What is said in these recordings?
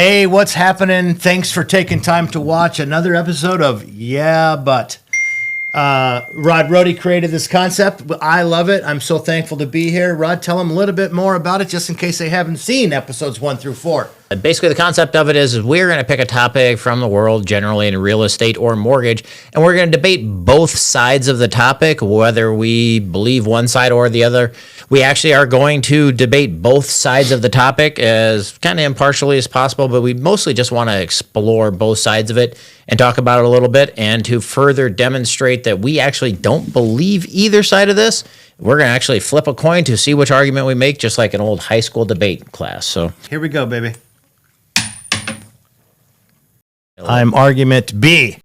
Hey, what's happening? Thanks for taking time to watch another episode of Yeah, But. Rod Rohde created this concept. I love it. I'm so thankful to be here. Rod, tell them a little bit more about it, just in case they haven't seen episodes 1 through 4. Basically, the concept of it is we're going to pick a topic from the world, generally in real estate or mortgage, and we're going to debate both sides of the topic, whether we believe one side or the other. We actually are going to debate both sides of the topic as kind of impartially as possible, but we mostly just want to explore both sides of it and talk about it a little bit. And to further demonstrate that we actually don't believe either side of this, we're going to actually flip a coin to see which argument we make, just like an old high school debate class. So here we go, baby. I'm argument B.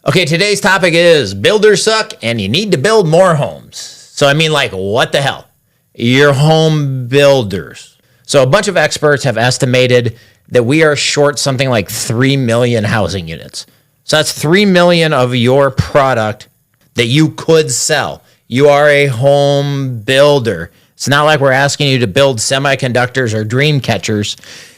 Okay, today's topic is builders suck and you need to build more homes. So I mean, like, what the hell? You're home builders. So a bunch of experts have estimated that we are short something like 3 million housing units. So that's 3 million of your product that you could sell. You are a home builder. It's not like we're asking you to build semiconductors or dream catchers.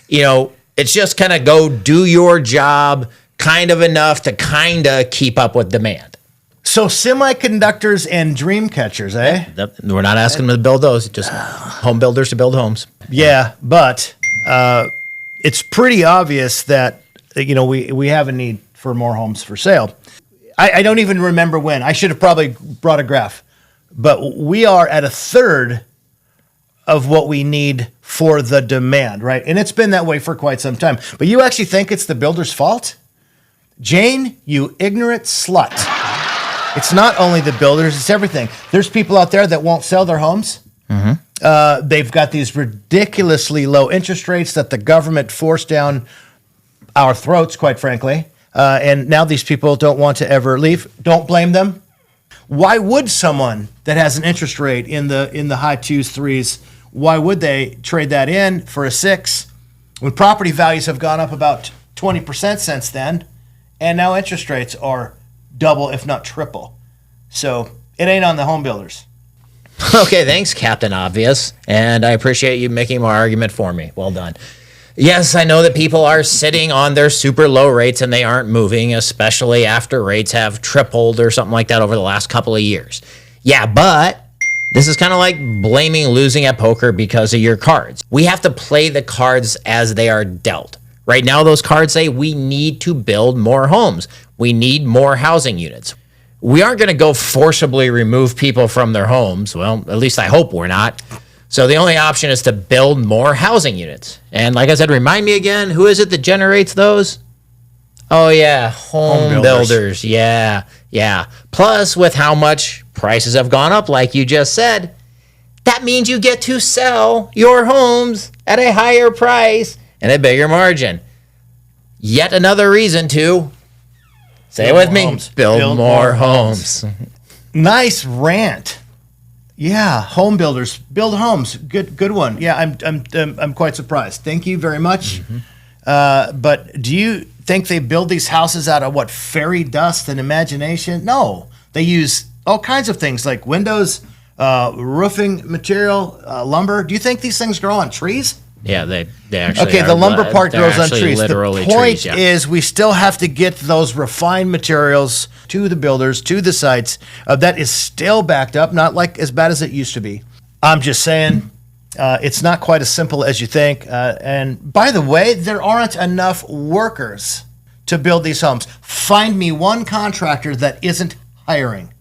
You know, it's just kind of go do your job kind of enough to kind of keep up with demand. So semiconductors and dream catchers, eh? We're not asking them to build those, just home builders to build homes. Yeah, but it's pretty obvious that, you know, we have a need for more homes for sale. I don't even remember when. I should have probably brought a graph. But we are at a third of what we need for the demand, right? And it's been that way for quite some time. But you actually think it's the builder's fault? Jane, you ignorant slut. It's not only the builders, it's everything. There's people out there that won't sell their homes. Mm-hmm. They've got these ridiculously low interest rates that the government forced down our throats, quite frankly. And now these people don't want to ever leave. Don't blame them. Why would someone that has an interest rate in the high 2s, 3s, why would they trade that in for a 6 when property values have gone up about 20% since then, and now interest rates are double, if not triple? So it ain't on the home builders. Okay, thanks, Captain Obvious. And I appreciate you making my argument for me. Well done. Yes, I know that people are sitting on their super low rates and they aren't moving, especially after rates have tripled or something like that over the last couple of years. Yeah, but this is kind of like blaming losing at poker because of your cards. We have to play the cards as they are dealt. Right now, those cards say we need to build more homes. We need more housing units. We aren't going to go forcibly remove people from their homes. Well, at least I hope we're not. So the only option is to build more housing units. And like I said, remind me again, who is it that generates those? Oh, yeah, home builders. Yeah. Plus, with how much prices have gone up, like you just said, that means you get to sell your homes at a higher price and a bigger margin. Yet another reason to, say it with me, build more homes. Nice rant. Yeah, home builders build homes. Good one. Yeah, I'm quite surprised. Thank you very much. Mm-hmm. But do you think they build these houses out of what, fairy dust and imagination? No, they use all kinds of things like windows, roofing material, lumber. Do you think these things grow on trees? Yeah, they actually. Okay, are, the lumber part grows on trees. Literally the point trees, yeah. is, we still have to get those refined materials to the builders, to the sites. That is still backed up, not like as bad as it used to be. I'm just saying, it's not quite as simple as you think. And by the way, there aren't enough workers to build these homes. Find me one contractor that isn't hiring.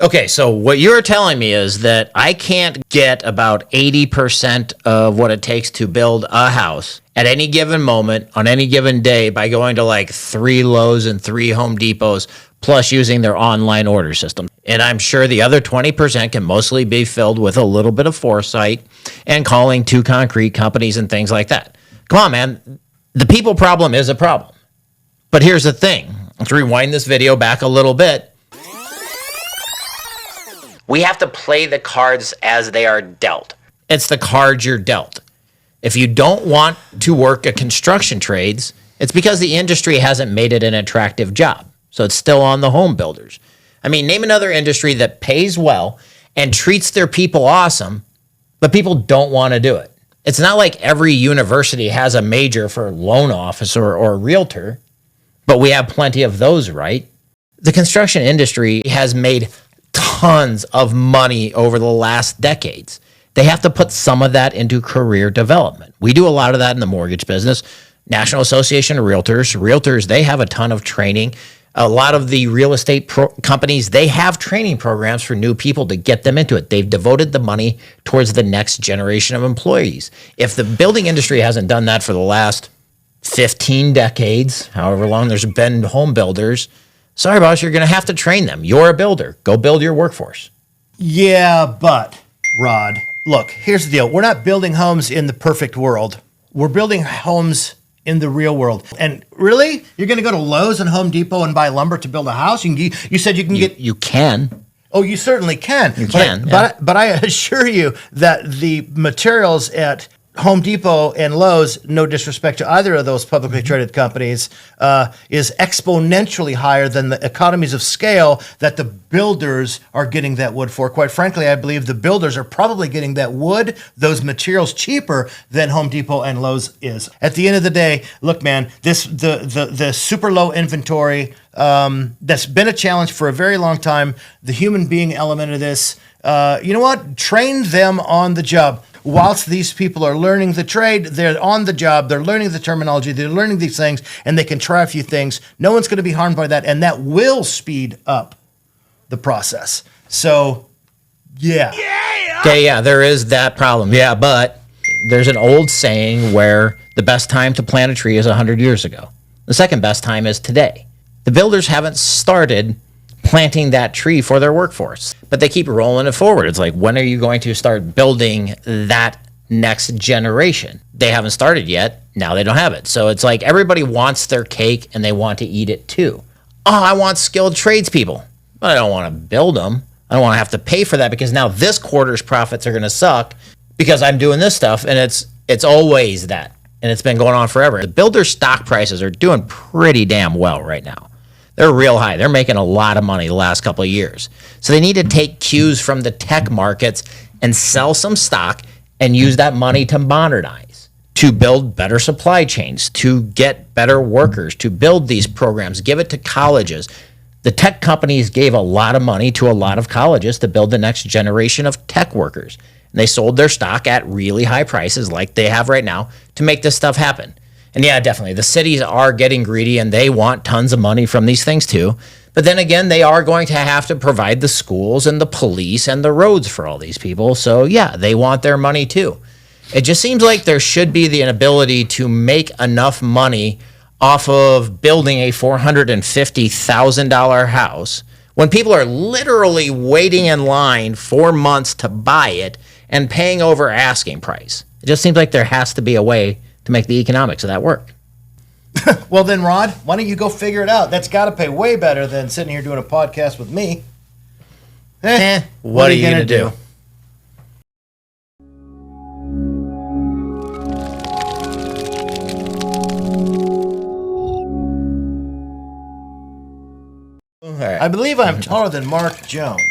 Okay, so what you're telling me is that I can't get about 80% of what it takes to build a house at any given moment on any given day by going to like 3 Lowe's and 3 Home Depots, plus using their online order system. And I'm sure the other 20% can mostly be filled with a little bit of foresight and calling 2 concrete companies and things like that. Come on, man. The people problem is a problem. But here's the thing. Let's rewind this video back a little bit. We have to play the cards as they are dealt. It's the cards you're dealt. If you don't want to work at construction trades, it's because the industry hasn't made it an attractive job. So it's still on the home builders. I mean, name another industry that pays well and treats their people awesome, but people don't want to do it. It's not like every university has a major for loan officer or realtor, but we have plenty of those, right? The construction industry has made tons of money over the last decades. They have to put some of that into career development. We do a lot of that in the mortgage business. National Association of Realtors, they have a ton of training. A lot of the real estate companies, they have training programs for new people to get them into it. They've devoted the money towards the next generation of employees. If the building industry hasn't done that for the last 15 decades, however long there's been home builders, sorry, boss, you're going to have to train them. You're a builder. Go build your workforce. Yeah, but, Rod, look, here's the deal. We're not building homes in the perfect world. We're building homes in the real world. And really, you're going to go to Lowe's and Home Depot and buy lumber to build a house? You said you can get... You can. Oh, you certainly can. You can. But I assure you that the materials at Home Depot and Lowe's, no disrespect to either of those publicly traded companies, is exponentially higher than the economies of scale that the builders are getting that wood for. Quite frankly, I believe the builders are probably getting that wood, those materials cheaper than Home Depot and Lowe's is. At the end of the day, look, man, the super low inventory that's been a challenge for a very long time. The human being element of this, you know what? Train them on the job. Whilst these people are learning the trade, they're on the job, they're learning the terminology, they're learning these things, and they can try a few things. No one's going to be harmed by that, and that will speed up the process. So, yeah. Okay, yeah, there is that problem. Yeah, but there's an old saying where the best time to plant a tree is 100 years ago. The second best time is today. The builders haven't started planting that tree for their workforce, but they keep rolling it forward. It's like, when are you going to start building that next generation? They haven't started yet. Now they don't have it. So it's like everybody wants their cake and they want to eat it too. Oh, I want skilled tradespeople, but I don't want to build them. I don't want to have to pay for that because now this quarter's profits are going to suck because I'm doing this stuff, and it's always that, and it's been going on forever. The builder stock prices are doing pretty damn well right now. They're real high. They're making a lot of money the last couple of years. So they need to take cues from the tech markets and sell some stock and use that money to modernize, to build better supply chains, to get better workers, to build these programs, give it to colleges. The tech companies gave a lot of money to a lot of colleges to build the next generation of tech workers. And they sold their stock at really high prices like they have right now to make this stuff happen. And yeah, definitely, the cities are getting greedy and they want tons of money from these things too. But then again, they are going to have to provide the schools and the police and the roads for all these people. So yeah, they want their money too. It just seems like there should be the ability to make enough money off of building a $450,000 house when people are literally waiting in line for months to buy it and paying over asking price. It just seems like there has to be a way to make the economics of that work. Well then, Rod, why don't you go figure it out? That's got to pay way better than sitting here doing a podcast with me. What are you going to do? All right. I believe I'm taller than Mark Jones.